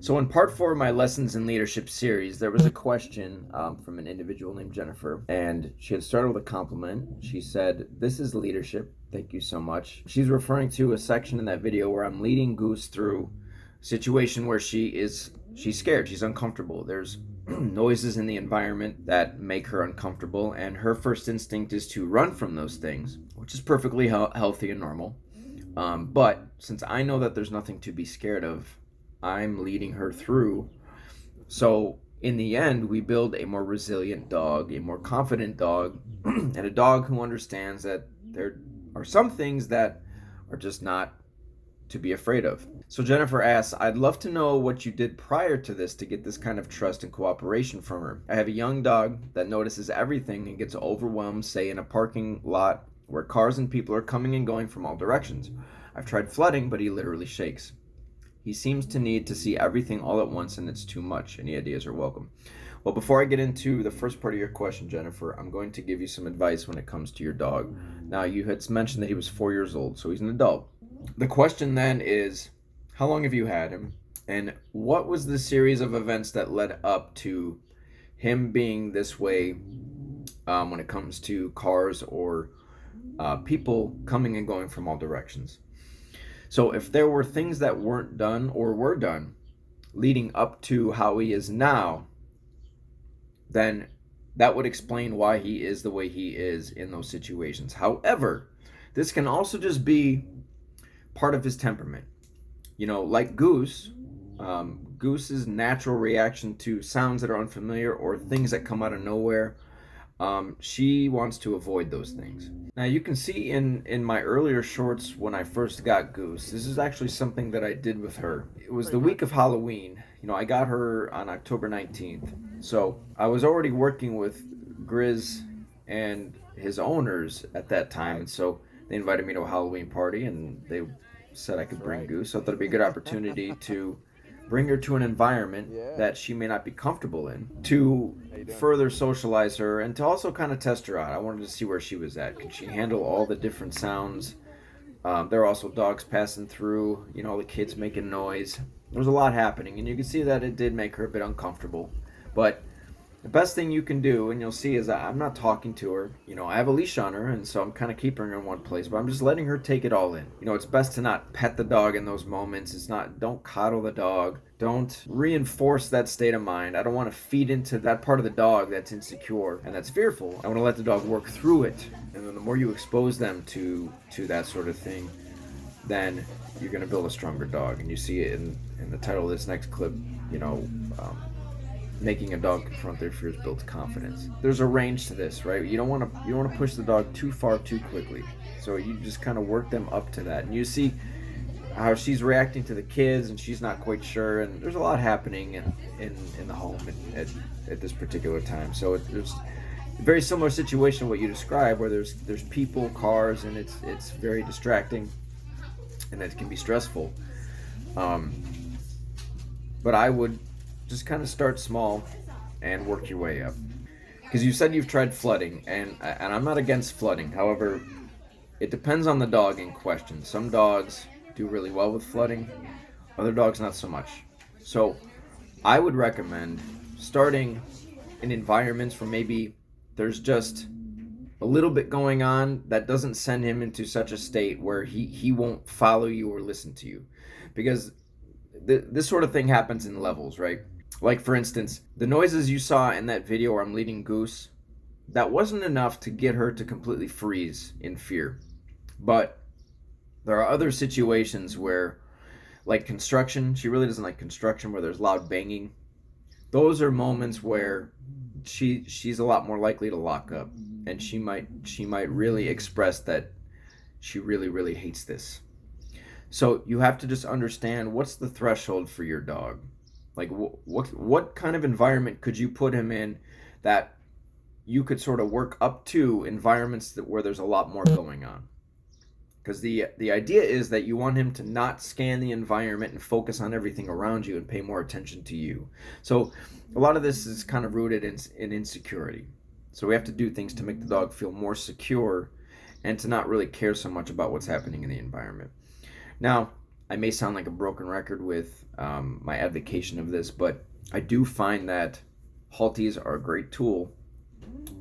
So, in part four of my Lessons in Leadership series, there was a question from an individual named Jennifer, and she had started with a compliment. She said, "This is leadership. Thank you so much." She's referring to a section in that video where I'm leading Goose through a situation where she's scared, she's uncomfortable. There's noises in the environment that make her uncomfortable, and her first instinct is to run from those things, which is perfectly healthy and normal. But since I know that there's nothing to be scared of, I'm leading her through. So in the end, we build a more resilient dog, a more confident dog, and a dog who understands that there are some things that are just not to be afraid of. So Jennifer asks, I'd love to know what you did prior to this to get this kind of trust and cooperation from her. I have a young dog that notices everything and gets overwhelmed, say in a parking lot where cars and people are coming and going from all directions. I've tried flooding, but he literally shakes. He seems to need to see everything all at once, and it's too much. Any ideas are welcome. Well, before I get into the first part of your question, Jennifer, I'm going to give you some advice when it comes to your dog. Now, you had mentioned that he was 4 years old, so he's an adult. The question then is, how long have you had him? And what was the series of events that led up to him being this way when it comes to cars or people coming and going from all directions? So if there were things that weren't done or were done leading up to how he is now, then that would explain why he is the way he is in those situations. However, this can also just be part of his temperament. You know, like Goose, Goose's natural reaction to sounds that are unfamiliar or things that come out of nowhere, she wants to avoid those things. Now you can see in my earlier shorts when I first got Goose, this is actually something that I did with her. It was the week of Halloween. You know, I got her on October 19th. So I was already working with Grizz and his owners at that time. And so they invited me to a Halloween party and they said I could bring Goose. So I thought it'd be a good opportunity to bring her to an environment that she may not be comfortable in, to further socialize her and to also kind of test her out. I wanted to see where she was at. Could she handle all the different sounds? There are also dogs passing through, you know, the kids making noise. There was a lot happening, and you can see that it did make her a bit uncomfortable. But the best thing you can do, and you'll see, is I'm not talking to her. You know, I have a leash on her, and so I'm kind of keeping her in one place, but I'm just letting her take it all in. You know, it's best to not pet the dog in those moments. Don't coddle the dog. Don't reinforce that state of mind. I don't want to feed into that part of the dog that's insecure and that's fearful. I want to let the dog work through it. And then the more you expose them to that sort of thing, then you're going to build a stronger dog. And you see it in the title of this next clip, you know, making a dog confront their fears builds confidence. There's a range to this, right? You don't want to push the dog too far too quickly. So you just kind of work them up to that. And you see how she's reacting to the kids and she's not quite sure, and there's a lot happening in the home at this particular time. So there's a very similar situation to what you described, where there's people, cars, and it's very distracting and it can be stressful. But I would just kind of start small and work your way up. Because you said you've tried flooding, and I'm not against flooding. However, it depends on the dog in question. Some dogs do really well with flooding, other dogs not so much. So I would recommend starting in environments where maybe there's just a little bit going on that doesn't send him into such a state where he won't follow you or listen to you. Because this sort of thing happens in levels, right? Like, for instance, the noises you saw in that video where I'm leading Goose, that wasn't enough to get her to completely freeze in fear. But there are other situations where, like construction, she really doesn't like construction, where there's loud banging. Those are moments where she's a lot more likely to lock up, and she might really express that she really hates this. So you have to just understand, what's the threshold for your dog. Like, what kind of environment could you put him in that you could sort of work up to environments where there's a lot more going on? Because the idea is that you want him to not scan the environment and focus on everything around you and pay more attention to you. So a lot of this is kind of rooted in insecurity. So we have to do things to make the dog feel more secure and to not really care so much about what's happening in the environment. Now, I may sound like a broken record with my advocation of this, but I do find that Halties are a great tool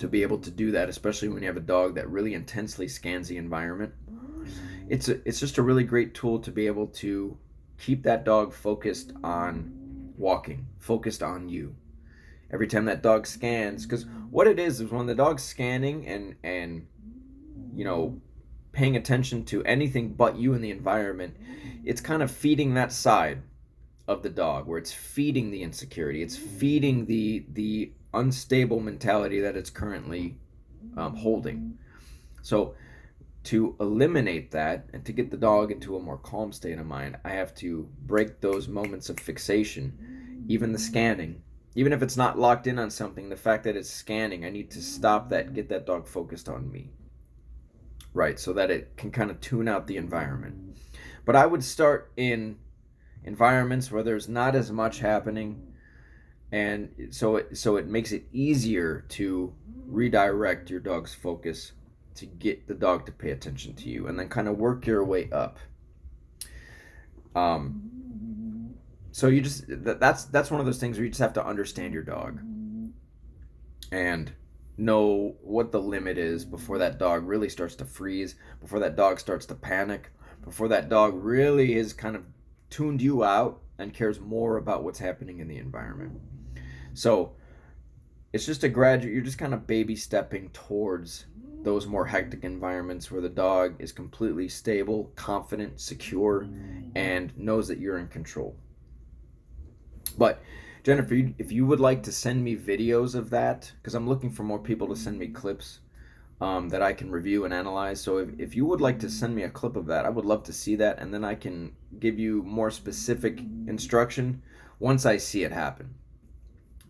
to be able to do that, especially when you have a dog that really intensely scans the environment. It's just a really great tool to be able to keep that dog focused on walking, focused on you. Every time that dog scans, because what it is when the dog's scanning and you know, paying attention to anything but you in the environment, it's kind of feeding that side of the dog where it's feeding the insecurity, it's feeding the unstable mentality that it's currently holding. So to eliminate that and to get the dog into a more calm state of mind, I have to break those moments of fixation, even the scanning. Even if it's not locked in on something, the fact that it's scanning, I need to stop that, get that dog focused on me. Right, so that it can kind of tune out the environment. But I would start in environments where there's not as much happening, and so it makes it easier to redirect your dog's focus to get the dog to pay attention to you, and then kind of work your way up. So you just that's one of those things where you just have to understand your dog and know what the limit is before that dog really starts to freeze, before that dog starts to panic, before that dog really is kind of tuned you out and cares more about what's happening in the environment. So it's just a gradual, you're just kind of baby stepping towards those more hectic environments where the dog is completely stable, confident, secure, and knows that you're in control. But Jennifer, if you would like to send me videos of that, because I'm looking for more people to send me clips that I can review and analyze. So if you would like to send me a clip of that, I would love to see that, and then I can give you more specific instruction once I see it happen.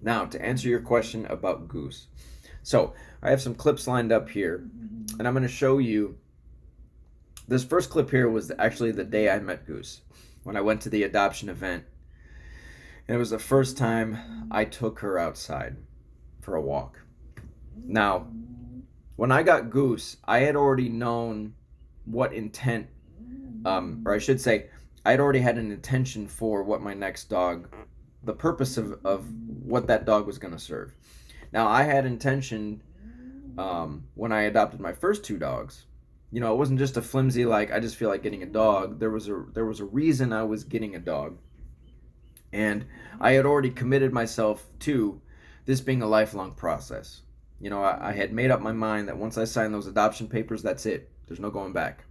Now, to answer your question about Goose. So I have some clips lined up here, and I'm going to show you. This first clip here was actually the day I met Goose, when I went to the adoption event. And it was the first time I took her outside for a walk. Now, when I got Goose, I had already known what intent, or I should say, I had already had an intention for what my next dog, the purpose of what that dog was going to serve. Now, I had intention when I adopted my first two dogs. You know, it wasn't just a flimsy, like, I just feel like getting a dog. There was a reason I was getting a dog. And I had already committed myself to this being a lifelong process. You know, I had made up my mind that once I signed those adoption papers, that's it. There's no going back.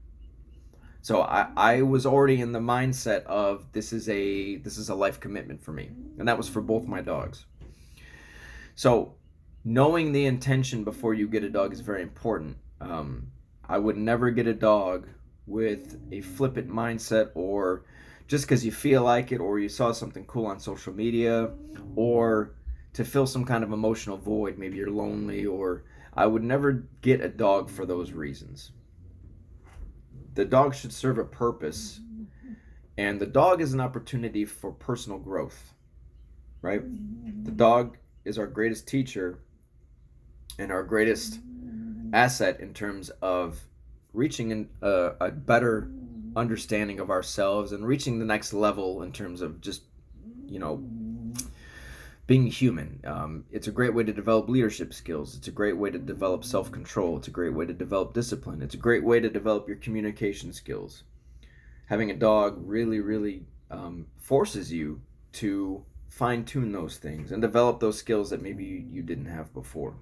So I was already in the mindset of this is a life commitment for me. And that was for both my dogs. So knowing the intention before you get a dog is very important. I would never get a dog with a flippant mindset, or just because you feel like it, or you saw something cool on social media, or to fill some kind of emotional void. Maybe you're lonely, or I would never get a dog for those reasons. The dog should serve a purpose, and the dog is an opportunity for personal growth, right? The dog is our greatest teacher and our greatest asset in terms of reaching a better understanding of ourselves and reaching the next level in terms of just, you know, being human. It's a great way to develop leadership skills. It's a great way to develop self-control. It's a great way to develop discipline. It's a great way to develop your communication skills. Having a dog really, really forces you to fine-tune those things and develop those skills that maybe you didn't have before.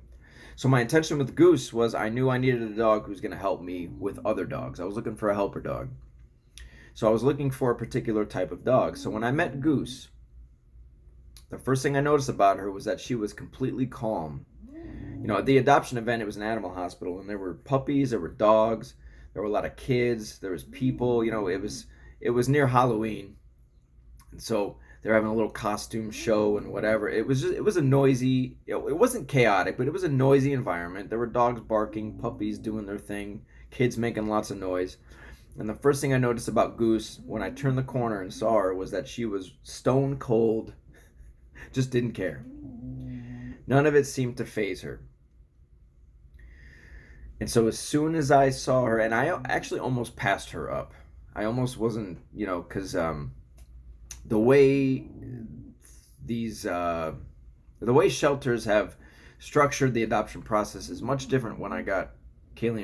So my intention with Goose was I knew I needed a dog who was going to help me with other dogs. I was looking for a helper dog. So I was looking for a particular type of dog. So when I met Goose, the first thing I noticed about her was that she was completely calm. You know, at the adoption event, it was an animal hospital, and there were puppies, there were dogs, there were a lot of kids, there was people. You know, it was near Halloween, and so they're having a little costume show and whatever. It was a noisy. It wasn't chaotic, but it was a noisy environment. There were dogs barking, puppies doing their thing, kids making lots of noise. And the first thing I noticed about Goose when I turned the corner and saw her was that she was stone cold, just didn't care. None of it seemed to faze her. And so as soon as I saw her, and I actually almost passed her up. I almost wasn't, because the way these the way shelters have structured the adoption process is much different when I got Kaylee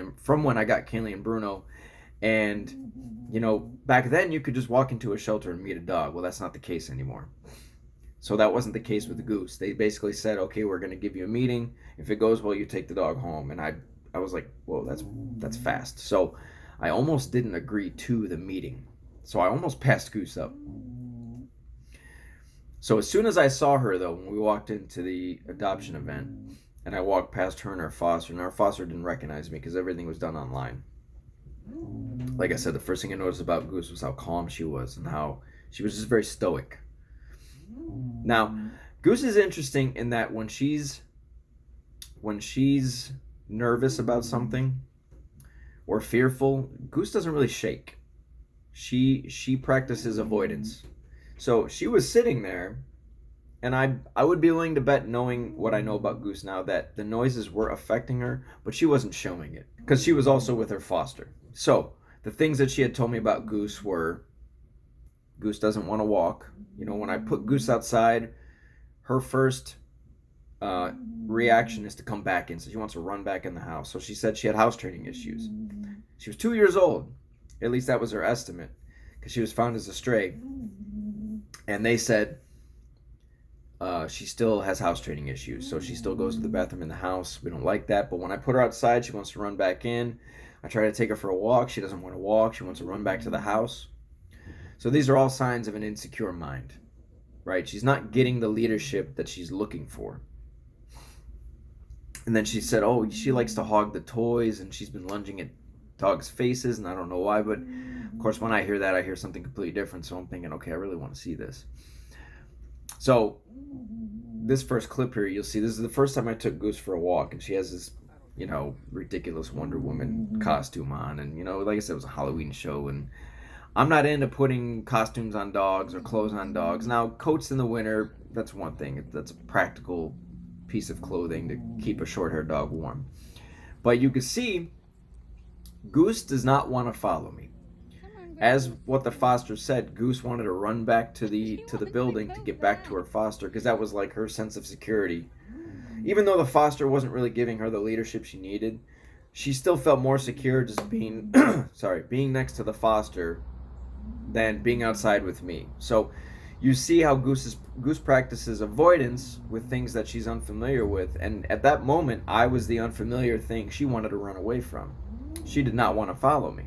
and Bruno. And back then you could just walk into a shelter and meet a dog. Well, that's not the case anymore. So that wasn't the case with the Goose. They basically said, okay, we're going to give you a meeting. If it goes well, you take the dog home. And I was like, whoa, that's fast. So I almost didn't agree to the meeting. So I almost passed Goose up. So as soon as I saw her, though, when we walked into the adoption event, and I walked past her and our foster didn't recognize me because everything was done online. Like I said, the first thing I noticed about Goose was how calm she was and how she was just very stoic. Now, Goose is interesting in that when she's nervous about something or fearful, Goose doesn't really shake. She practices avoidance. So she was sitting there, and I would be willing to bet, knowing what I know about Goose now, that the noises were affecting her, but she wasn't showing it because she was also with her foster. So the things that she had told me about Goose were, Goose doesn't want to walk. When I put Goose outside, her first reaction is to come back in. So she wants to run back in the house. So she said she had house training issues. She was 2 years old. At least that was her estimate, because she was found as a stray. And they said she still has house training issues. So she still goes to the bathroom in the house. We don't like that. But when I put her outside, she wants to run back in. I try to take her for a walk. She doesn't want to walk. She wants to run back to the house. So these are all signs of an insecure mind, right? She's not getting the leadership that she's looking for. And then she said, oh, she likes to hog the toys, and she's been lunging at dogs' faces, and I don't know why, but of course when I hear that, I hear something completely different. So I'm thinking, okay, I really want to see this. So this first clip here, you'll see this is the first time I took Goose for a walk, and she has this ridiculous Wonder Woman costume on, and like I said, it was a Halloween show, and I'm not into putting costumes on dogs or clothes on dogs. Now, coats in the winter, that's one thing. That's a practical piece of clothing to keep a short-haired dog warm. But you can see Goose does not want to follow me. As what the foster said, Goose wanted to run back to the building to get back to her foster, because that was like her sense of security. Even though the foster wasn't really giving her the leadership she needed, she still felt more secure just being being next to the foster than being outside with me. So you see how Goose practices avoidance with things that she's unfamiliar with, and at that moment I was the unfamiliar thing she wanted to run away from. She did not want to follow me.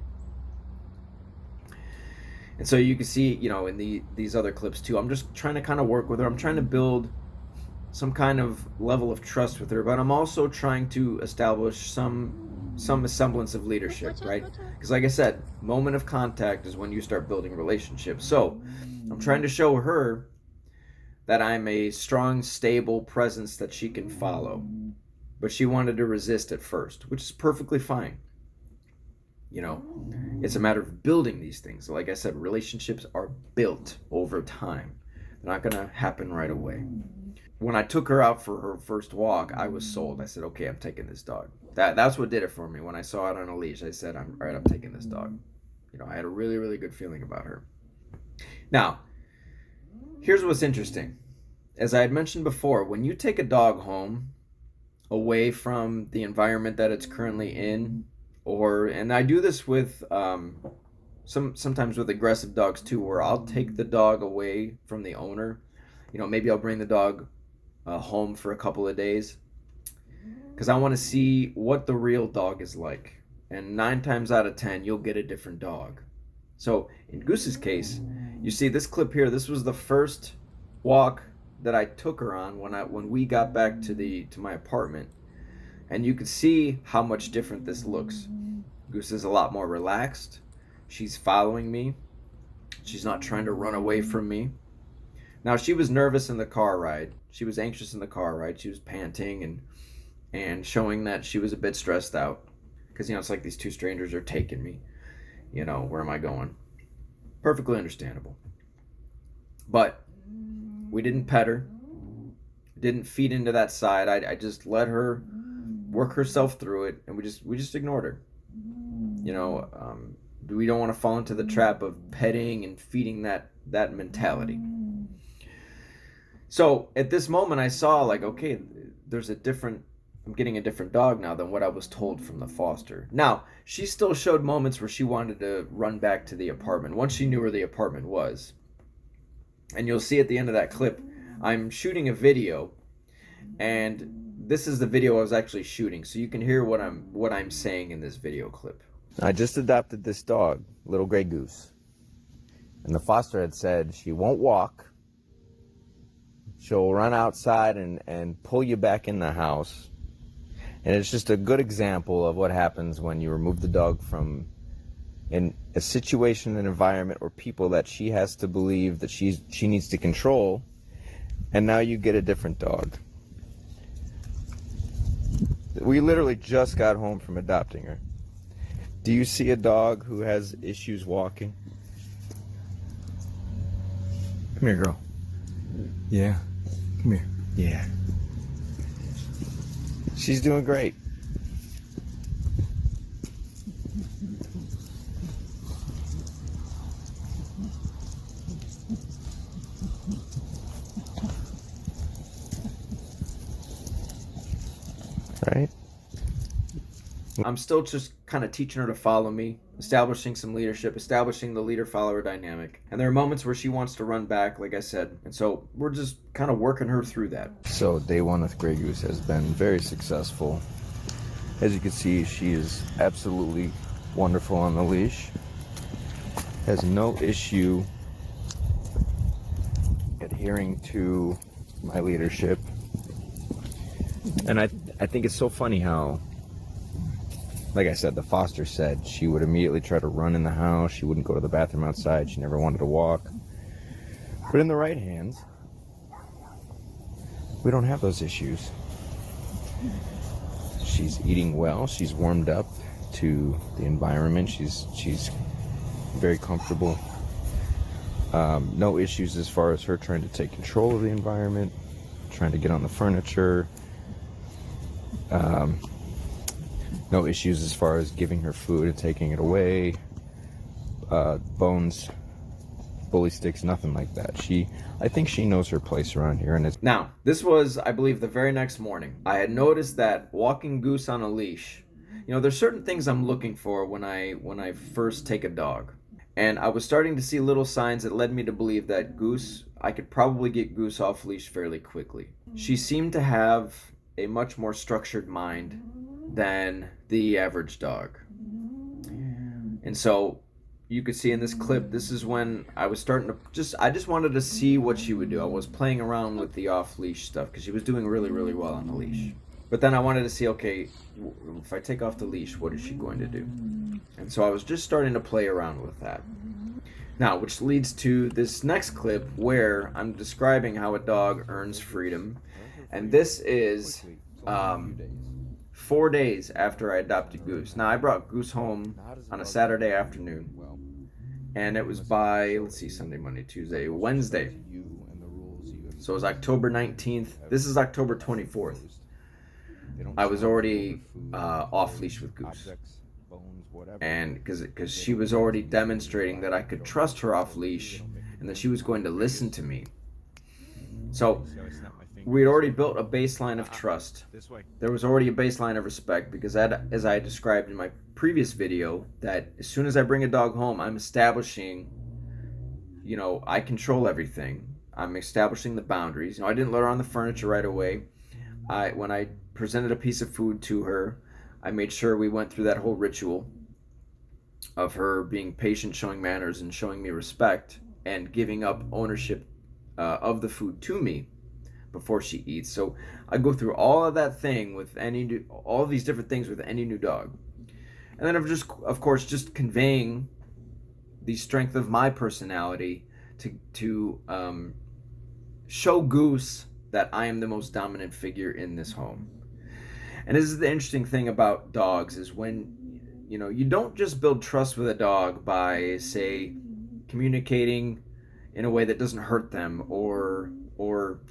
And so you can see, in these other clips too, I'm just trying to kind of work with her. I'm trying to build some kind of level of trust with her, but I'm also trying to establish some semblance of leadership, right? Because like I said, moment of contact is when you start building relationships. So I'm trying to show her that I'm a strong, stable presence that she can follow. But she wanted to resist at first, which is perfectly fine. It's a matter of building these things. Like I said, relationships are built over time. They're not going to happen right away. When I took her out for her first walk, I was sold. I said, okay, I'm taking this dog. That's what did it for me. When I saw it on a leash, I said, all right, I'm taking this dog. I had a really, really good feeling about her. Now, here's what's interesting. As I had mentioned before, when you take a dog home, away from the environment that it's currently in, and I do this with sometimes with aggressive dogs too, where I'll take the dog away from the owner. Maybe I'll bring the dog home for a couple of days, because I want to see what the real dog is like. And 9 times out of 10, you'll get a different dog. So in Goose's case, you see this clip here. This was the first walk that I took her on when we got back to my apartment, and you could see how much different this looks. Goose is a lot more relaxed. She's following me. She's not trying to run away from me. Now, she was nervous in the car ride. She was anxious in the car ride. She was panting and showing that she was a bit stressed out, because it's like these 2 strangers are taking me. Where am I going? Perfectly understandable. But we didn't pet her, didn't feed into that side. I just let her work herself through it, and we just ignored her. we don't want to fall into the trap of petting and feeding that mentality. So at this moment I saw like, okay, I'm getting a different dog now than what I was told from the foster. Now, she still showed moments where she wanted to run back to the apartment once she knew where the apartment was. And you'll see at the end of that clip, I'm shooting a video, and this is the video I was actually shooting, so you can hear what I'm saying in this video clip. I just adopted this dog, little gray Goose. And the foster had said she won't walk. She'll run outside and pull you back in the house. And it's just a good example of what happens when you remove the dog from in a situation, an environment, or people that she has to believe that she needs to control, and now you get a different dog. We literally just got home from adopting her. Do you see a dog who has issues walking? Come here, girl. Yeah. Come here. Yeah. She's doing great. Right? I'm still just kind of teaching her to follow me, establishing some leadership, establishing the leader-follower dynamic. And there are moments where she wants to run back, like I said. And so we're just kind of working her through that. So day one with Grey Goose has been very successful. As you can see, she is absolutely wonderful on the leash. Has no issue adhering to my leadership. And I think it's so funny how, like I said, the foster said she would immediately try to run in the house. She wouldn't go to the bathroom outside. She never wanted to walk. But in the right hands, we don't have those issues. She's eating well. She's warmed up to the environment. She's very comfortable. No issues as far as her trying to take control of the environment, trying to get on the furniture. No issues as far as giving her food and taking it away. Bones, bully sticks, nothing like that. I think she knows her place around here. And now, this was, I believe, the very next morning. I had noticed that walking Goose on a leash, there's certain things I'm looking for when I first take a dog. And I was starting to see little signs that led me to believe that I could probably get Goose off leash fairly quickly. She seemed to have a much more structured mind than the average dog. And so you could see in this clip, this is when I was starting to I just wanted to see what she would do. I was playing around with the off-leash stuff because she was doing really, really well on the leash. But then I wanted to see, okay, if I take off the leash, what is she going to do? And so I was just starting to play around with that. Now, which leads to this next clip where I'm describing how a dog earns freedom. And this is 4 days after I adopted Goose. Now, I brought Goose home on a Saturday afternoon. And it was by, Sunday, Monday, Tuesday, Wednesday. So it was October 19th. This is October 24th. I was already off leash with Goose. And because she was already demonstrating that I could trust her off leash and that she was going to listen to me. So we had already built a baseline of trust. There was already a baseline of respect because as I described in my previous video, that as soon as I bring a dog home, I'm establishing, I control everything. I'm establishing the boundaries. I didn't let her on the furniture right away. When I presented a piece of food to her, I made sure we went through that whole ritual of her being patient, showing manners, and showing me respect, and giving up ownership of the food to me before she eats. So I go through all of that thing with all of these different things with any new dog. And then of course, just conveying the strength of my personality to show Goose that I am the most dominant figure in this home. And this is the interesting thing about dogs is when, you don't just build trust with a dog by, say, communicating in a way that doesn't hurt them or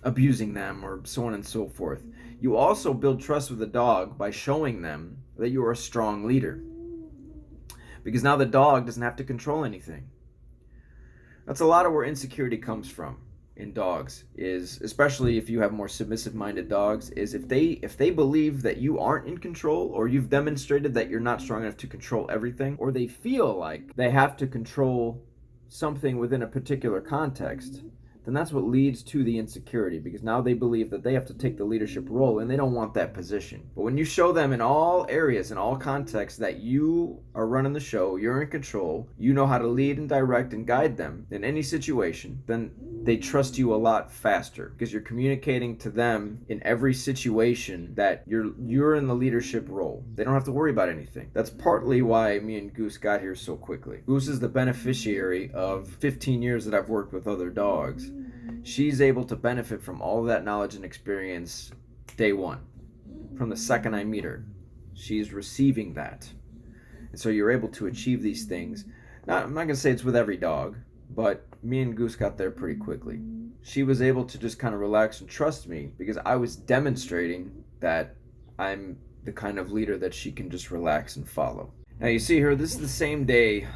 abusing them or so on and so forth. You also build trust with a dog by showing them that you are a strong leader. because now the dog doesn't have to control anything. That's a lot of where insecurity comes from in dogs, is especially if you have more submissive minded dogs, is if they believe that you aren't in control, or you've demonstrated that you're not strong enough to control everything, or they feel like they have to control something within a particular context, then that's what leads to the insecurity, because now they believe that they have to take the leadership role and they don't want that position. But when you show them in all areas, in all contexts, that you are running the show, you're in control, you know how to lead and direct and guide them in any situation, then they trust you a lot faster, because you're communicating to them in every situation that you're in the leadership role. They don't have to worry about anything. That's partly why me and Goose got here so quickly. Goose is the beneficiary of 15 years that I've worked with other dogs. She's able to benefit from all of that knowledge and experience day one. From the second I meet her, she's receiving that. And so you're able to achieve these things. Now, I'm not going to say it's with every dog, but me and Goose got there pretty quickly. She was able to just kind of relax and trust me, because I was demonstrating that I'm the kind of leader that she can just relax and follow. Now you see her, this is the same day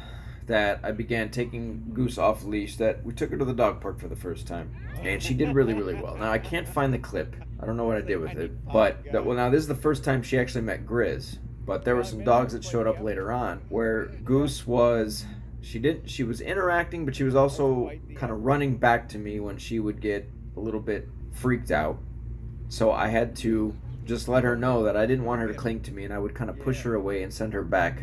that I began taking Goose off leash, that we took her to the dog park for the first time, and she did really, really well. Now I can't find the clip. I don't know what I did with it, but now this is the first time she actually met Grizz. But there were some dogs that showed up later on where Goose was, she was interacting, but she was also kind of running back to me when she would get a little bit freaked out. So I had to just let her know that I didn't want her to cling to me, and I would kind of push her away and send her back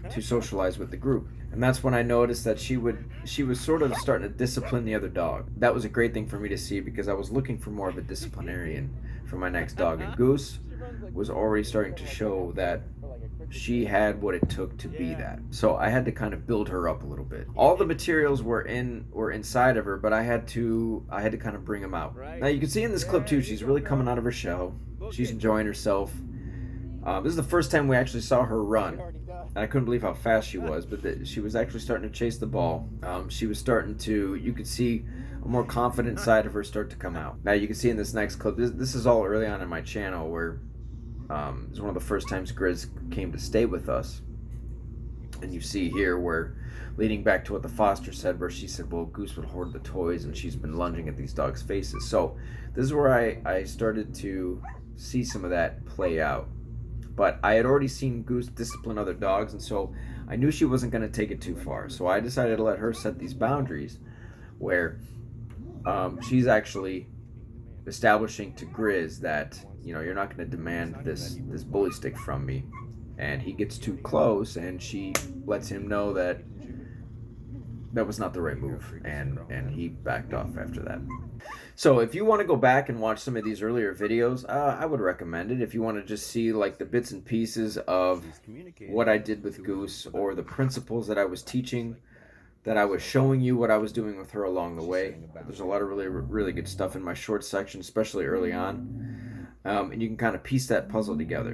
to socialize with the group. And that's when I noticed that she was sort of starting to discipline the other dog. That was a great thing for me to see, because I was looking for more of a disciplinarian for my next dog. And Goose was already starting to show that she had what it took to be that. So I had to kind of build her up a little bit. All the materials were inside of her, but I had to kind of bring them out. Now you can see in this clip too, she's really coming out of her shell. She's enjoying herself. This is the first time we actually saw her run. And I couldn't believe how fast she was, but she was actually starting to chase the ball. She was starting to, you could see a more confident side of her start to come out. Now you can see in this next clip, this is all early on in my channel, where it's one of the first times Grizz came to stay with us. And you see here where, leading back to what the foster said, where she said, well, Goose would hoard the toys, and she's been lunging at these dogs' faces. So this is where I started to see some of that play out. But I had already seen Goose discipline other dogs, and so I knew she wasn't going to take it too far. So I decided to let her set these boundaries, where she's actually establishing to Grizz that, you're not going to demand this bully stick from me. And he gets too close, and she lets him know that was not the right move, and he backed off after that. So if you want to go back and watch some of these earlier videos, I would recommend it. If you want to just see like the bits and pieces of what I did with Goose, or the principles that I was teaching, that I was showing you what I was doing with her along the way. There's a lot of really, really good stuff in my short section, especially early on. And you can kind of piece that puzzle together.